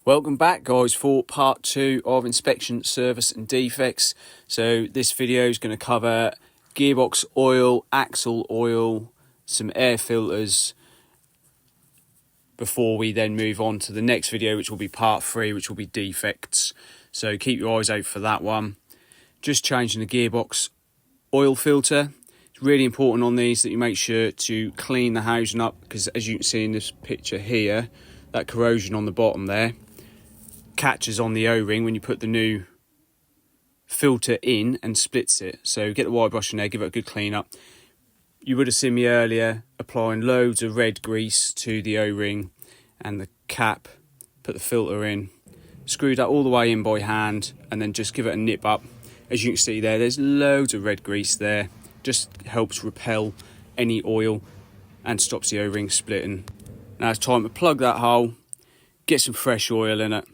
Welcome back, guys, for part 2 of inspection, service and defects. So this video is going to cover gearbox oil, axle oil, some air filters, before we then move on to the next video, which will be part 3, which will be defects. So keep your eyes out for that one. Just changing the gearbox oil filter. It's really important on these that you make sure to clean the housing up, because as you can see in this picture here, that corrosion on the bottom there catches on the O-ring when you put the new filter in and splits it. So get the wire brush in there, give it a good clean up. You would have seen me earlier applying loads of red grease to the O-ring and the cap, put the filter in, screw that all the way in by hand, and then just give it a nip up. As you can see there's loads of red grease there. Just helps repel any oil and stops the O-ring splitting. Now it's time to plug that hole, get some fresh oil in it.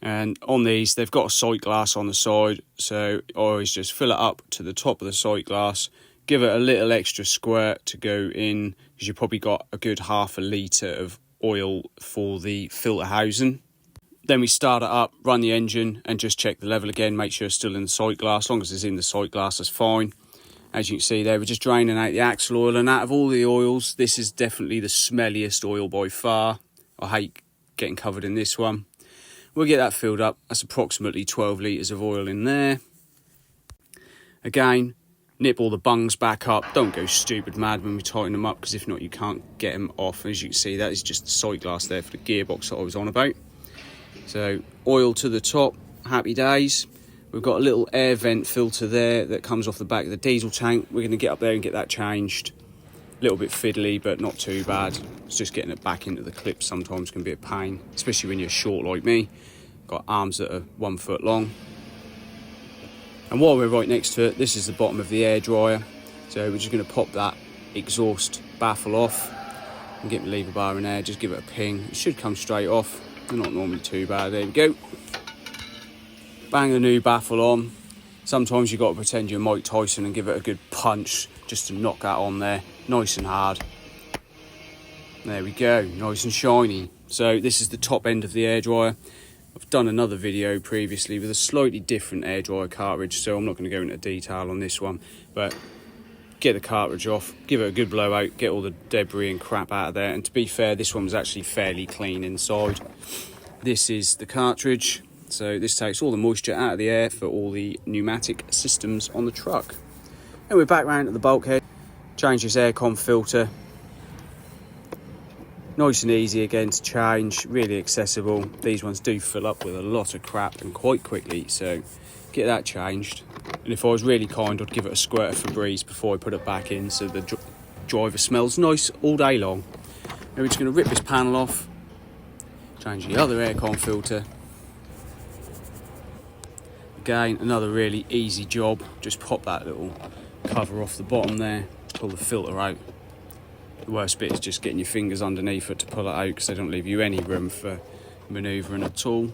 And on these, they've got a sight glass on the side, so I always just fill it up to the top of the sight glass, give it a little extra squirt to go in, because you've probably got a good half a litre of oil for the filter housing. Then we start it up, run the engine, and just check the level again, make sure it's still in the sight glass. As long as it's in the sight glass, that's fine. As you can see there, we're just draining out the axle oil, and out of all the oils, this is definitely the smelliest oil by far. I hate getting covered in this one. We'll get that filled up. That's approximately 12 litres of oil in there. Again, nip all the bungs back up. Don't go stupid mad when we tighten them up, because if not, you can't get them off. As you can see, that is just the sight glass there for the gearbox that I was on about. So oil to the top, happy days. We've got a little air vent filter there that comes off the back of the diesel tank. We're going to get up there and get that changed. A little bit fiddly, but not too bad. It's just getting it back into the clip sometimes can be a pain, especially when you're short like me. Got arms that are 1 foot long. And while we're right next to it, this is the bottom of the air dryer. So we're just going to pop that exhaust baffle off and get the lever bar in there. Just give it a ping. It should come straight off. They're not normally too bad. There we go. Bang the new baffle on. Sometimes you've got to pretend you're Mike Tyson and give it a good punch just to knock that on there. Nice and hard. There we go. Nice and shiny. So this is the top end of the air dryer. I've done another video previously with a slightly different air dryer cartridge, so I'm not going to go into detail on this one. But get the cartridge off, give it a good blowout, get all the debris and crap out of there. And to be fair, this one was actually fairly clean inside. This is the cartridge. So this takes all the moisture out of the air for all the pneumatic systems on the truck. And we're back round to the bulkhead. Change this aircon filter. Nice and easy again to change, really accessible. These ones do fill up with a lot of crap and quite quickly, so get that changed. And if I was really kind, I'd give it a squirt of Febreze before I put it back in, so the driver smells nice all day long. Now we're just going to rip this panel off, change the other aircon filter. Again, another really easy job. Just pop that little cover off the bottom there, pull the filter out. The worst bit is just getting your fingers underneath it to pull it out, because they don't leave you any room for manoeuvring at all.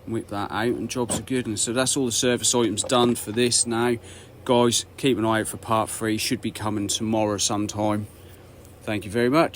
Whip that out and jobs are good. And so that's all the service items done for this now. Guys, keep an eye out for part 3. Should be coming tomorrow sometime. Thank you very much.